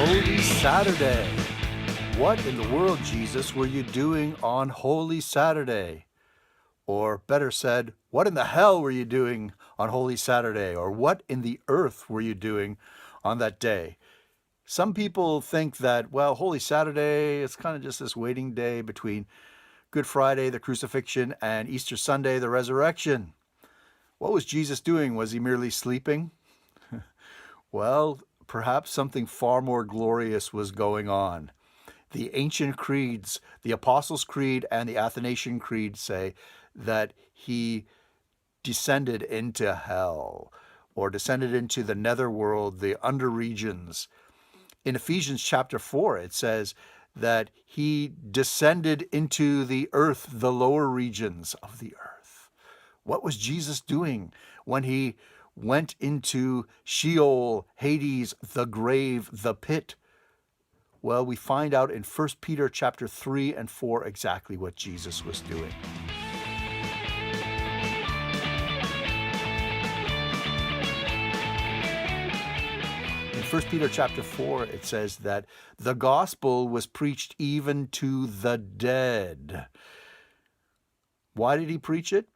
Holy Saturday. What in the world, Jesus, were you doing on Holy Saturday? Or better said, what in the hell were you doing on Holy Saturday? Or what in the earth were you doing on that day? Some people think that, well, Holy Saturday, it's kind of just this waiting day between Good Friday, the crucifixion, and Easter Sunday, the resurrection. What was Jesus doing? Was he merely sleeping? Well, perhaps something far more glorious was going on. The ancient creeds, the Apostles' Creed and the Athanasian Creed say that he descended into hell or descended into the netherworld, the under regions. In Ephesians chapter 4, it says that he descended into the earth, the lower regions of the earth. What was Jesus doing when he went into Sheol, Hades, the grave, the pit? Well, we find out in 1 Peter chapter 3 and 4 exactly what Jesus was doing. In 1 Peter chapter 4, it says that the gospel was preached even to the dead. Why did he preach it?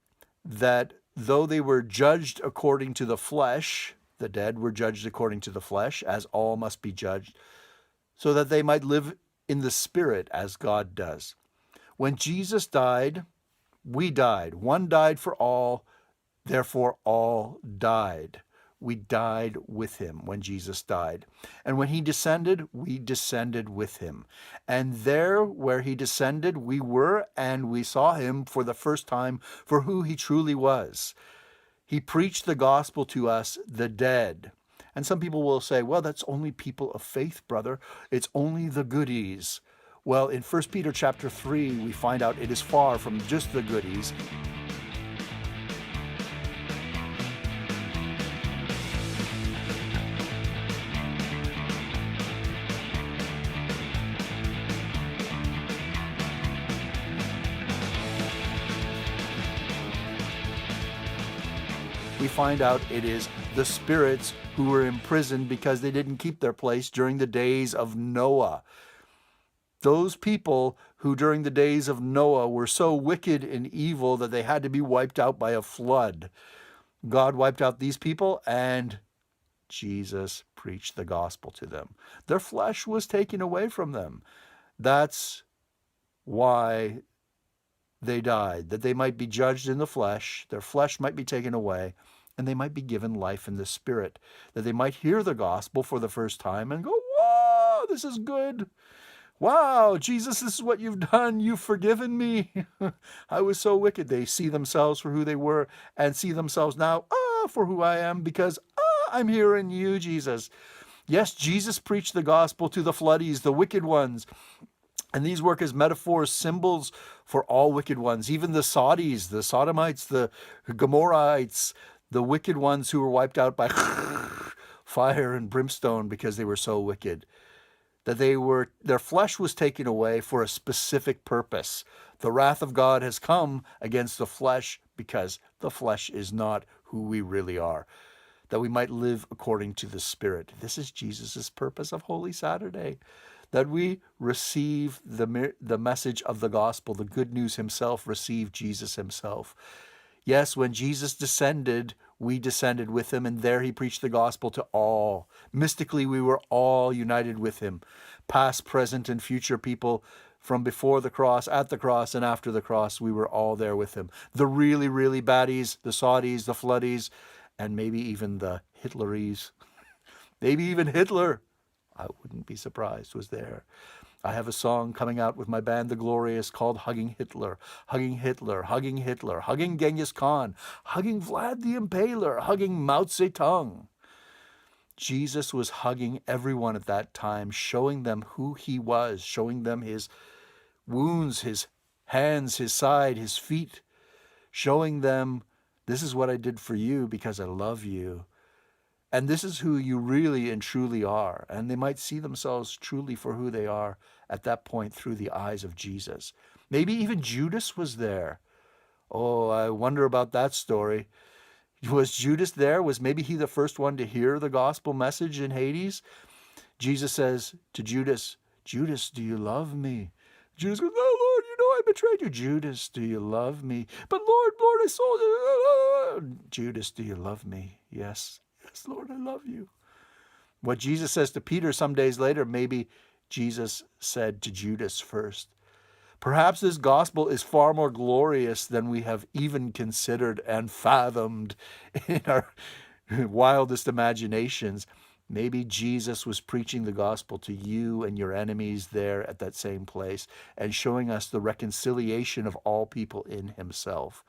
That though they were judged according to the flesh, the dead were judged according to the flesh, as all must be judged, so that they might live in the Spirit as God does. When Jesus died, we died. One died for all, therefore all died. We died with him when Jesus died. And when he descended, we descended with him. And there where he descended, we were, and we saw him for the first time for who he truly was. He preached the gospel to us, the dead. And some people will say, well, that's only people of faith, brother. It's only the goodies. Well, in 1 Peter chapter 3, we find out it is far from just the goodies. We find out it is the spirits who were imprisoned because they didn't keep their place during the days of Noah. Those people who during the days of Noah were so wicked and evil that they had to be wiped out by a flood. God wiped out these people and Jesus preached the gospel to them. Their flesh was taken away from them. That's why they died, that they might be judged in the flesh, their flesh might be taken away, and they might be given life in the Spirit, that they might hear the gospel for the first time and go, whoa, this is good. Wow, Jesus, this is what you've done. You've forgiven me. I was so wicked. They see themselves for who they were and see themselves now for who I am because I'm here in you, Jesus. Yes, Jesus preached the gospel to the floodies, the wicked ones. And these work as metaphors, symbols for all wicked ones, even the Saudis, the Sodomites, the Gomorrahites, the wicked ones who were wiped out by fire and brimstone because they were so wicked. That their flesh was taken away for a specific purpose. The wrath of God has come against the flesh because the flesh is not who we really are. That we might live according to the Spirit. This is Jesus' purpose of Holy Saturday. That we receive the message of the gospel, the good news himself, receive Jesus himself. Yes, when Jesus descended, we descended with him, and there he preached the gospel to all. Mystically, we were all united with him. Past, present, and future people from before the cross, at the cross, and after the cross, we were all there with him. The really, really baddies, the Saudis, the floodies, and maybe even the Hitleries. Maybe even Hitler, I wouldn't be surprised, was there. I have a song coming out with my band, The Glorious, called Hugging Hitler, Hugging Hitler, Hugging Hitler, Hugging Genghis Khan, Hugging Vlad the Impaler, Hugging Mao Zedong. Jesus was hugging everyone at that time, showing them who he was, showing them his wounds, his hands, his side, his feet, showing them, this is what I did for you because I love you. And this is who you really and truly are. And they might see themselves truly for who they are at that point through the eyes of Jesus. Maybe even Judas was there. Oh, I wonder about that story. Was Judas there? Was maybe he the first one to hear the gospel message in Hades? Jesus says to Judas, Judas, do you love me? Judas goes, no, Lord, you know I betrayed you. Judas, do you love me? But Lord, I saw you. Judas, do you love me? Yes, yes, Lord, I love you. What Jesus says to Peter some days later, maybe Jesus said to Judas first. Perhaps this gospel is far more glorious than we have even considered and fathomed in our wildest imaginations. Maybe Jesus was preaching the gospel to you and your enemies there at that same place and showing us the reconciliation of all people in himself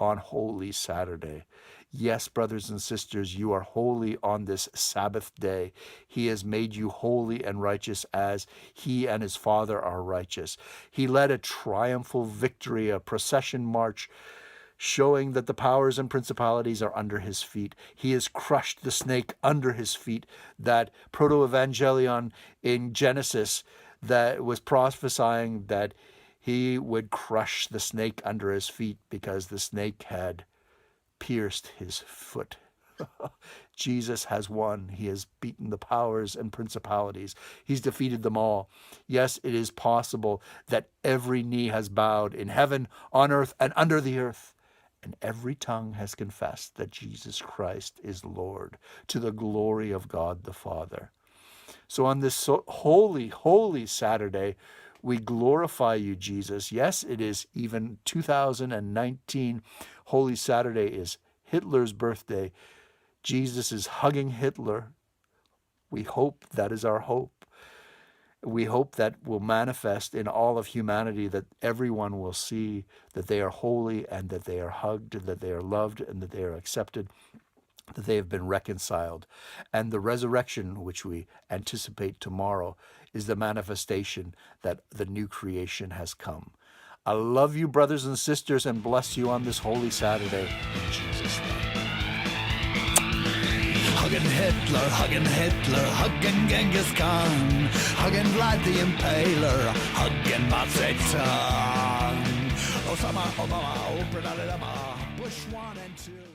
on Holy Saturday. Yes, brothers and sisters, you are holy on this Sabbath day. He has made you holy and righteous as he and his Father are righteous. He led a triumphal victory, a procession march, showing that the powers and principalities are under his feet. He has crushed the snake under his feet. That proto-evangelion in Genesis that was prophesying that he would crush the snake under his feet because the snake had pierced his foot. Jesus has won. He has beaten the powers and principalities. He's defeated them all. Yes, it is possible that every knee has bowed in heaven, on earth, and under the earth, and every tongue has confessed that Jesus Christ is Lord, to the glory of God the Father. So on this holy, holy Saturday, we glorify you, Jesus. Yes, it is even 2019. Holy Saturday is Hitler's birthday. Jesus is hugging Hitler. We hope that is our hope. We hope that will manifest in all of humanity, that everyone will see that they are holy and that they are hugged, that they are loved and that they are accepted, that they have been reconciled. And the resurrection, which we anticipate tomorrow, is the manifestation that the new creation has come. I love you, brothers and sisters, and bless you on this Holy Saturday. In Jesus' name. Hugging Hitler, hugging Genghis Khan, hugging Vlad the Impaler, hugging Mao Zedong, Osama, Obama, Oprah, Bush 1 and 2.